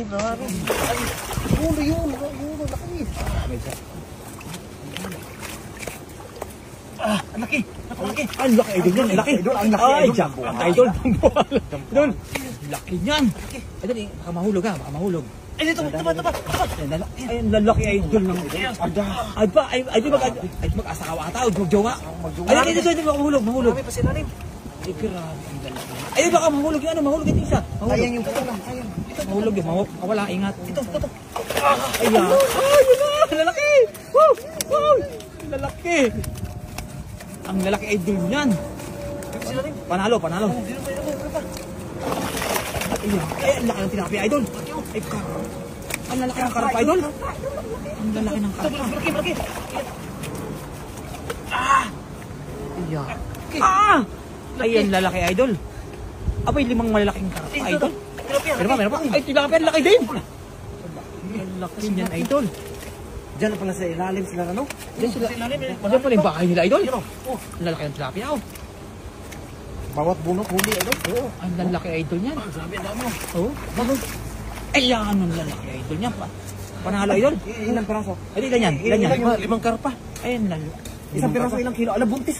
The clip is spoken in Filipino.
Ilalim na nga rin. Yun, laki. Ang laki. Ang laki idol yan, laki. Ang laki Ay, idol. jumbo. Ang idol. Idol. Laki niyan. Idol, baka mahulog ha, baka mahulog. Ay, dito ba? Ay, ang lalaki idol ng ay mag-asa ka ata, magjowa. Ay, dito, mahulog. Kami pa sinalim. Ay, grabe ang lalaki. Ay, baka mahulog yan, mahulog ito isa. Sayang yung katulang, sayang. Mahulog yun, wala, ingat. Ito. Ayan. Ay, yun na, lalaki. Wow, lalaki. Ang lalaki idol niyan. Panalo. Ay, ang laki ng tinapay, idol. Ay, ang lalaki ng karpa, idol. Ang lalaki ng karpa. Malaki. Ayan. Ay, ang lalaki, idol. Abay, 5 malalaking karpa, idol. Meron pa. Ay, tilapia, ang laki din. Ang laki niyan, idol. Diyan pala sa ilalim sila, ano? Diyan pala yung bahay nila, idol. Ang lalaki ng tilapia, oh. Bawat bunot, huli, ano? Oo. Ang lalaki idol niyan. Sabi, ang dami. Oo. Ayan, ang lalaki idol niyan. Panalo idol. Ilang piraso? Ay, ilan yan? 5 karpa. Ayan, lalaki. Isang piraso, ilang kilo. Alam, buntis.